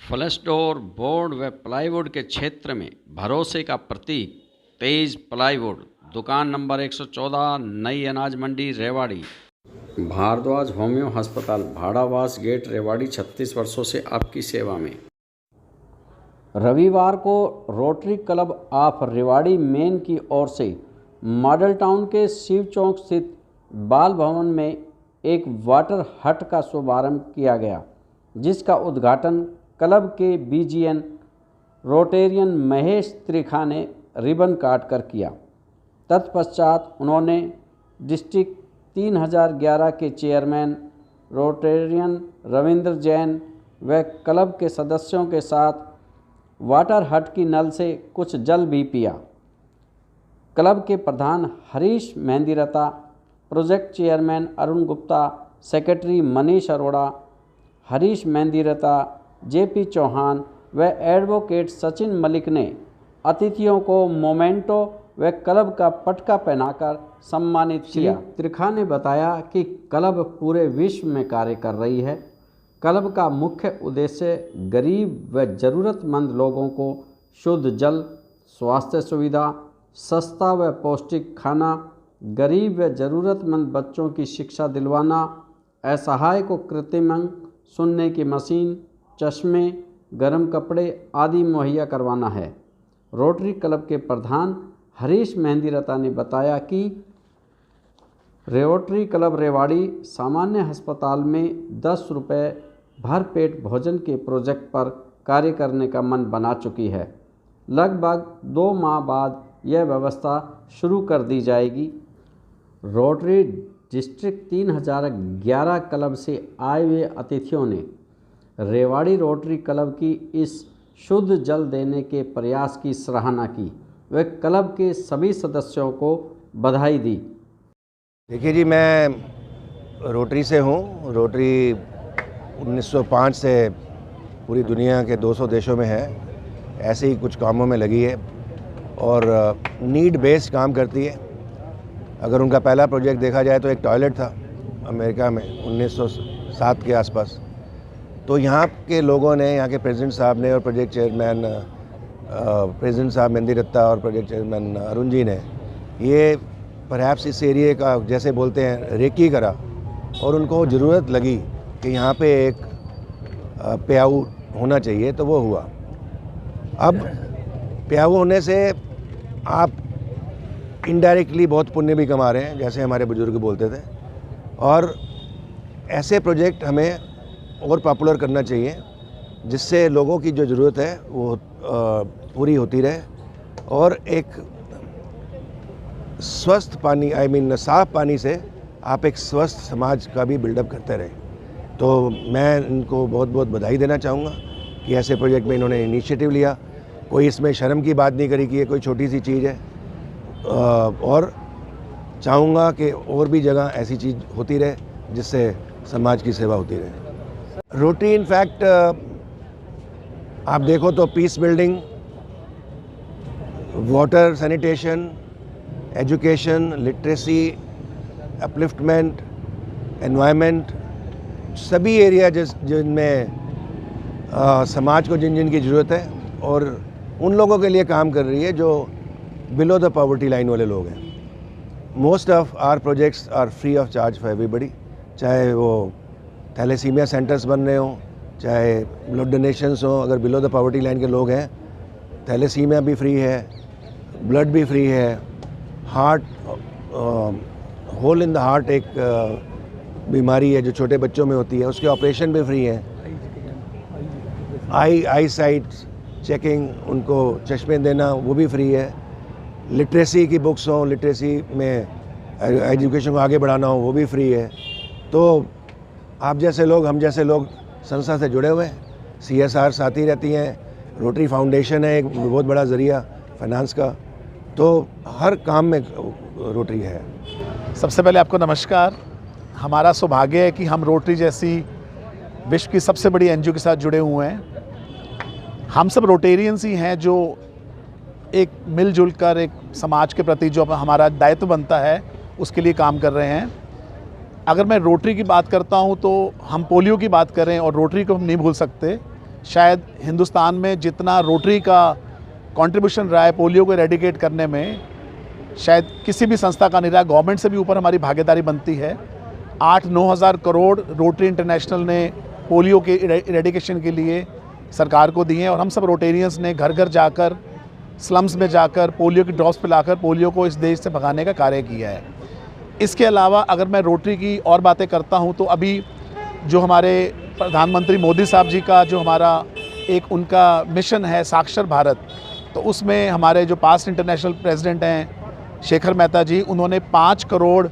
फ्लैशडोर, board व plywood के क्षेत्र में भरोसे का प्रतीक तेज प्लाईवुड। दुकान नंबर 114, नई अनाज मंडी, रेवाड़ी। भारद्वाज होम्यो अस्पताल, भाड़ावास गेट, रेवाड़ी। 36 वर्षों से आपकी सेवा में। रविवार को rotary club of Rewari main की ओर से मॉडल टाउन के शिव चौक स्थित बाल भवन में एक वाटर हट का शुभारंभ किया गया, जिसका उद्घाटन क्लब के बीजीएन रोटेरियन महेश त्रिखा ने रिबन काट कर किया। तत्पश्चात उन्होंने डिस्ट्रिक्ट 3011 के चेयरमैन रोटेरियन रविंद्र जैन व क्लब के सदस्यों के साथ वाटर हट की नल से कुछ जल भी पिया। क्लब के प्रधान Harish Mehndiratta, project chairman Arun Gupta, secretary Manish Arora, Harish Mehndiratta, JP Chauhan व एडवोकेट सचिन मलिक ने अतिथियों को मोमेंटो व क्लब का पटका पहनाकर सम्मानित किया। त्रिखा ने बताया कि क्लब पूरे विश्व में कार्य कर रही है। क्लब का मुख्य उद्देश्य गरीब व ज़रूरतमंद लोगों को शुद्ध जल, स्वास्थ्य सुविधा, सस्ता व पौष्टिक खाना, गरीब व ज़रूरतमंद बच्चों की शिक्षा दिलवाना, असहाय को कृत्रिम अंग, सुनने की मशीन, चश्मे, गर्म कपड़े आदि मुहैया करवाना है। रोटरी क्लब के प्रधान हरीश मेहंदीरता ने बताया कि रोटरी क्लब रेवाड़ी सामान्य अस्पताल में 10 रुपये भरपेट भोजन के प्रोजेक्ट पर कार्य करने का मन बना चुकी है। लगभग 2 माह बाद यह व्यवस्था शुरू कर दी जाएगी। रोटरी डिस्ट्रिक्ट 3011 क्लब से आए हुए अतिथियों ने रेवाड़ी रोटरी क्लब की इस शुद्ध जल देने के प्रयास की सराहना की व क्लब के सभी सदस्यों को बधाई दी। देखिए जी, मैं रोटरी से हूँ। रोटरी 1905 से पूरी दुनिया के 200 देशों में है, ऐसे ही कुछ कामों में लगी है और नीड बेस्ड काम करती है। अगर उनका पहला प्रोजेक्ट देखा जाए तो एक टॉयलेट था अमेरिका में 1907 के आसपास। तो यहाँ के लोगों ने, यहाँ के प्रेसिडेंट साहब ने और प्रोजेक्ट चेयरमैन प्रेसिडेंट साहब मेहंदीरता और प्रोजेक्ट चेयरमैन अरुण जी ने ये परहैप्स इस एरिए का, जैसे बोलते हैं, रेकी करा और उनको ज़रूरत लगी कि यहाँ पे एक प्याऊ होना चाहिए, तो वो हुआ। अब प्याऊ होने से आप इनडायरेक्टली बहुत पुण्य भी कमा रहे हैं, जैसे हमारे बुजुर्ग बोलते थे, और ऐसे प्रोजेक्ट हमें और पॉपुलर करना चाहिए जिससे लोगों की जो ज़रूरत है वो पूरी होती रहे और एक स्वस्थ पानी, साफ़ पानी से आप एक स्वस्थ समाज का भी बिल्डअप करते रहे। तो मैं इनको बहुत बहुत बधाई देना चाहूँगा कि ऐसे प्रोजेक्ट में इन्होंने इनिशिएटिव लिया। कोई इसमें शर्म की बात नहीं करी कि ये कोई छोटी सी चीज़ है, और चाहूँगा कि और भी जगह ऐसी चीज़ होती रहे जिससे समाज की सेवा होती रहे। रोटरी इनफैक्ट आप देखो तो peace building, water sanitation, education, literacy, upliftment, environment, सभी एरिया जिनमें समाज को जिन की ज़रूरत है और उन लोगों के लिए काम कर रही है जो बिलो द पॉवर्टी लाइन वाले लोग हैं। Most of our projects are free of charge for everybody, चाहे वो थैलेसीमिया सेंटर्स बन रहे हों, चाहे ब्लड डोनेशंस हों। अगर बिलो द पॉवर्टी लाइन के लोग हैं, थैलेसीमिया भी फ्री है, ब्लड भी फ्री है, heart hole in the heart एक बीमारी है जो छोटे बच्चों में होती है, उसके ऑपरेशन भी फ्री हैं। आई साइट चेकिंग, उनको चश्मे देना, वो भी फ्री है। लिटरेसी की बुक्स हों, लिटरेसी में एजुकेशन को आगे बढ़ाना हो, वो भी फ्री है। तो आप जैसे लोग, हम जैसे लोग संस्था से जुड़े हुए हैं, CSR साथी रहती हैं, रोटरी फाउंडेशन है एक बहुत बड़ा ज़रिया फाइनेंस का, तो हर काम में रोटरी है। सबसे पहले आपको नमस्कार। हमारा सौभाग्य है कि हम रोटरी जैसी विश्व की सबसे बड़ी NGO के साथ जुड़े हुए हैं। हम सब रोटेरियंस ही हैं जो एक मिलजुल कर एक समाज के प्रति जो हमारा दायित्व बनता है उसके लिए काम कर रहे हैं। अगर मैं रोटरी की बात करता हूं तो हम पोलियो की बात करें और रोटरी को हम नहीं भूल सकते, शायद हिंदुस्तान में जितना रोटरी का कंट्रीब्यूशन रहा है पोलियो को एरेडिकेट करने में, शायद किसी भी संस्था का नहीं रहा। गवर्नमेंट से भी ऊपर हमारी भागीदारी बनती है। 8-9 हज़ार करोड़ रोटरी इंटरनेशनल ने पोलियो के एरेडिकेशन के लिए सरकार को दिए हैं, और हम सब रोटेरियंस ने घर घर जाकर, स्लम्स में जाकर पोलियो की ड्रॉप्स पिलाकर पोलियो को इस देश से भगाने का कार्य किया है। इसके अलावा अगर मैं रोटरी की और बातें करता हूं तो अभी जो हमारे प्रधानमंत्री मोदी साहब जी का जो हमारा एक उनका मिशन है साक्षर भारत, तो उसमें हमारे जो पास्ट इंटरनेशनल प्रेसिडेंट हैं शेखर मेहता जी, उन्होंने 5 करोड़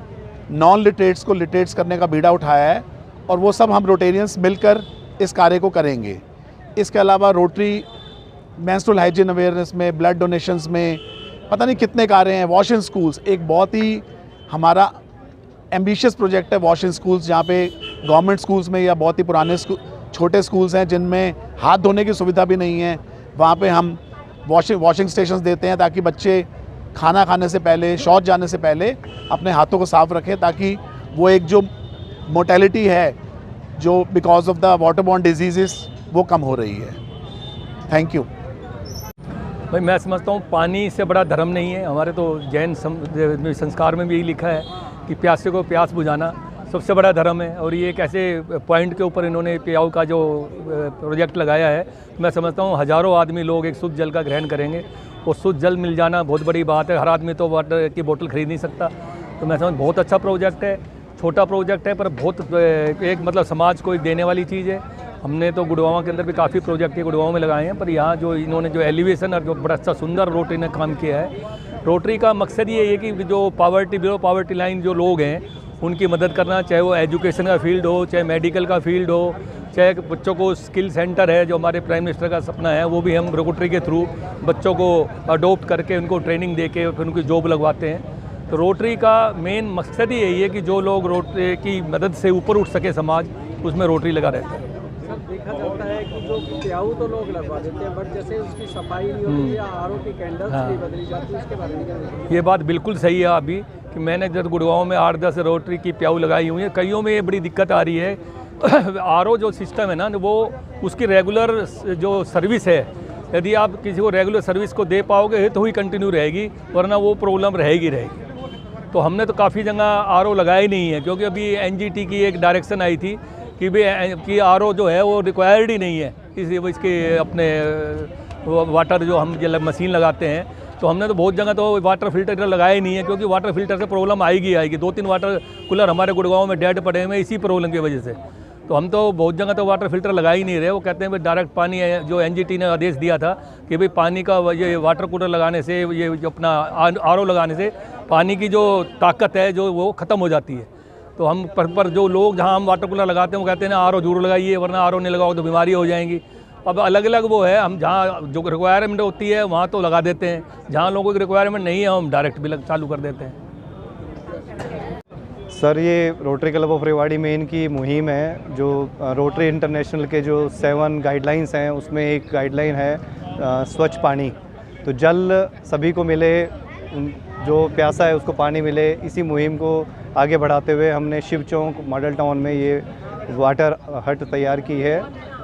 नॉन लिटरेट्स को लिटरेट्स करने का बीड़ा उठाया है, और वो सब हम रोटेरियंस मिलकर इस कार्य को करेंगे। इसके अलावा रोटरी मेंस्ट्रुअल हाइजीन अवेयरनेस में, ब्लड डोनेशंस में पता नहीं कितने कार्य हैं। वॉश इन स्कूल्स एक बहुत ही हमारा एम्बिशियस प्रोजेक्ट है। वॉश इन स्कूल्स जहाँ पे गवर्नमेंट स्कूल्स में या बहुत ही पुराने छोटे स्कूल्स हैं जिनमें हाथ धोने की सुविधा भी नहीं है, वहाँ पे हम वॉशिंग स्टेशंस देते हैं ताकि बच्चे खाना खाने से पहले, शौच जाने से पहले अपने हाथों को साफ रखें, ताकि वो एक जो मोर्टेलिटी है जो because of the water borne disease वो कम हो रही है। Thank you. भाई मैं समझता हूँ पानी से बड़ा धर्म नहीं है। हमारे तो जैन संस्कार में भी यही लिखा है कि प्यासे को प्यास बुझाना सबसे बड़ा धर्म है, और ये एक ऐसे पॉइंट के ऊपर इन्होंने प्याऊ का जो प्रोजेक्ट लगाया है, मैं समझता हूँ हज़ारों आदमी लोग एक शुद्ध जल का ग्रहण करेंगे, और शुद्ध जल मिल जाना बहुत बड़ी बात है। हर आदमी तो वाटर की बोतल खरीद नहीं सकता, तो मैं समझ बहुत अच्छा प्रोजेक्ट है। छोटा प्रोजेक्ट है पर बहुत एक मतलब समाज को देने वाली चीज़ है। हमने तो गुड़गांव के अंदर भी काफ़ी प्रोजेक्ट ये गुड़गांव में लगाए हैं, पर यहाँ जो इन्होंने जो एलिवेशन और जो बड़ा अच्छा सुंदर रोटरी ने काम किया है। रोटरी का मकसद ये है कि जो बिलो पॉवर्टी लाइन जो लोग हैं उनकी मदद करना, चाहे वो एजुकेशन का फील्ड हो, चाहे मेडिकल का फील्ड हो, चाहे बच्चों को स्किल सेंटर है जो हमारे प्राइम मिनिस्टर का सपना है, वो भी हम रोटरी के थ्रू बच्चों को अडोप्ट करके उनको ट्रेनिंग दे के फिर उनकी जॉब लगवाते हैं। तो रोटरी का मेन मकसद ही यही है कि जो लोग रोटरी की मदद से ऊपर उठ सके समाज, उसमें रोटरी लगा रहता है। देखा जाता है कि जो प्याऊ तो लोग लगवा देते हैं, बट जैसे उसकी सफाई नहीं होती या आरओ की कैंडल्स नहीं बदली जाती, उसके बारे में क्या कहते हैं? ये बात बिल्कुल सही है अभी कि मैंने जब गुड़गांव में 8-10 रोटरी की प्याऊ लगाई हुई है, कईयों में ये बड़ी दिक्कत आ रही है। आरओ जो सिस्टम है ना, वो उसकी रेगुलर जो सर्विस है, यदि आप किसी को रेगुलर सर्विस को दे पाओगे तो ही कंटिन्यू रहेगी, वरना वो प्रॉब्लम रहेगी। तो हमने तो काफ़ी जगह आरओ लगाए नहीं है, क्योंकि अभी एनजीटी की एक डायरेक्शन आई थी कि भाई कि आरओ जो है वो रिक्वायर्ड ही नहीं है, इसके अपने वाटर जो हम मशीन लगाते हैं, तो हमने तो बहुत जगह तो वाटर फिल्टर लगाया ही नहीं है, क्योंकि वाटर फिल्टर से प्रॉब्लम आएगी। 2-3 वाटर कूलर हमारे गुड़गांव में डेड पड़े हुए इसी प्रॉब्लम की वजह से। तो हम तो बहुत जगह तो वाटर फिल्टर लगा ही नहीं रहे। वो कहते हैं भाई डायरेक्ट पानी है, जो एनजीटी ने आदेश दिया था कि भाई पानी का ये वाटर कूलर लगाने से, ये जो अपना आरओ लगाने से पानी की जो ताकत है जो वो ख़त्म हो जाती है। तो हम पर जो लोग जहाँ हम वाटर कूलर लगाते हैं वो कहते हैं ना आरओ जरूर लगाइए, वरना आरओ नहीं लगाओ तो बीमारी हो जाएंगी। अब अलग अलग वो है, हम जहाँ जो रिक्वायरमेंट होती है वहाँ तो लगा देते हैं, जहाँ लोगों की रिक्वायरमेंट नहीं है हम डायरेक्ट भी चालू कर देते हैं। सर, ये rotary club of Rewari main की मुहिम है, जो रोटरी इंटरनेशनल के जो 7 गाइडलाइंस हैं उसमें एक गाइडलाइन है स्वच्छ पानी। तो जल सभी को मिले, जो प्यासा है उसको पानी मिले, इसी मुहिम को आगे बढ़ाते हुए हमने शिव चौक मॉडल टाउन में ये वाटर हट तैयार की है,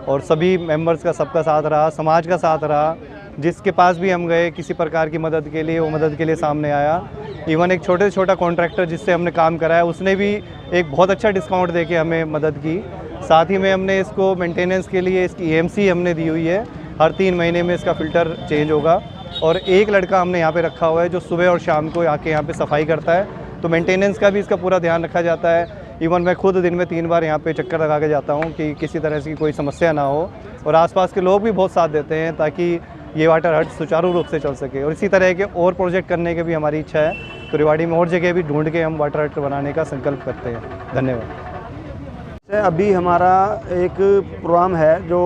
और सभी मेंबर्स का सबका साथ रहा, समाज का साथ रहा। जिसके पास भी हम गए किसी प्रकार की मदद के लिए, वो मदद के लिए सामने आया। इवन एक छोटे से छोटा कॉन्ट्रैक्टर जिससे हमने काम कराया, उसने भी एक बहुत अच्छा डिस्काउंट देके हमें मदद की। साथ ही में हमने इसको मेंटेनेंस के लिए इसकी EMC हमने दी हुई है, हर 3 महीने में इसका फ़िल्टर चेंज होगा। और एक लड़का हमने यहाँ पे रखा हुआ है जो सुबह और शाम को आके यहाँ पे सफाई करता है, तो मेंटेनेंस का भी इसका पूरा ध्यान रखा जाता है। इवन मैं खुद दिन में 3 बार यहाँ पे चक्कर लगा के जाता हूँ कि किसी तरह की कोई समस्या ना हो, और आसपास के लोग भी बहुत साथ देते हैं ताकि ये वाटर हट सुचारू रूप से चल सके। और इसी तरह के और प्रोजेक्ट करने की भी हमारी इच्छा है, तो रेवाड़ी में और जगह भी ढूंढ के हम वाटर हट बनाने का संकल्प करते हैं। धन्यवाद। अभी हमारा एक प्रोग्राम है जो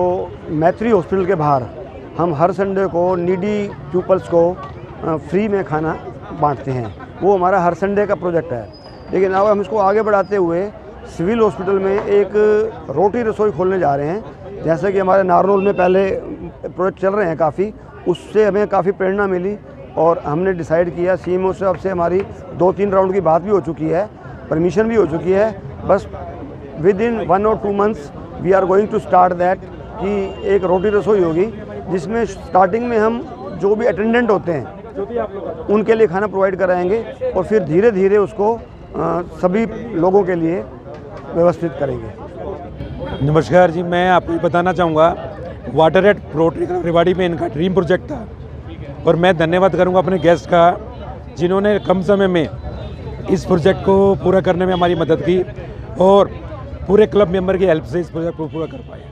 मैत्री हॉस्पिटल के बाहर हम हर संडे को नीडी पीपल्स को फ्री में खाना बांटते हैं। वो हमारा हर संडे का प्रोजेक्ट है, लेकिन अब हम इसको आगे बढ़ाते हुए सिविल हॉस्पिटल में एक रोटी रसोई खोलने जा रहे हैं। जैसे कि हमारे नारनौल में पहले प्रोजेक्ट चल रहे हैं काफ़ी, उससे हमें काफ़ी प्रेरणा मिली और हमने डिसाइड किया, CMO से अब से हमारी 2-3 राउंड की बात भी हो चुकी है, परमिशन भी हो चुकी है। बस विद इन 1 और 2 months we are going to start that, कि एक रोटी रसोई होगी, जिसमें स्टार्टिंग में हम जो भी अटेंडेंट होते हैं उनके लिए खाना प्रोवाइड कराएंगे और फिर धीरे धीरे उसको सभी लोगों के लिए व्यवस्थित करेंगे। नमस्कार जी, मैं आपको बताना चाहूँगा वाटर एट रोटरी रेवाड़ी में इनका ड्रीम प्रोजेक्ट था और मैं धन्यवाद करूँगा अपने गेस्ट का जिन्होंने कम समय में इस प्रोजेक्ट को पूरा करने में हमारी मदद की और पूरे क्लब मेंबर की हेल्प से इस प्रोजेक्ट को पूरा कर पाए।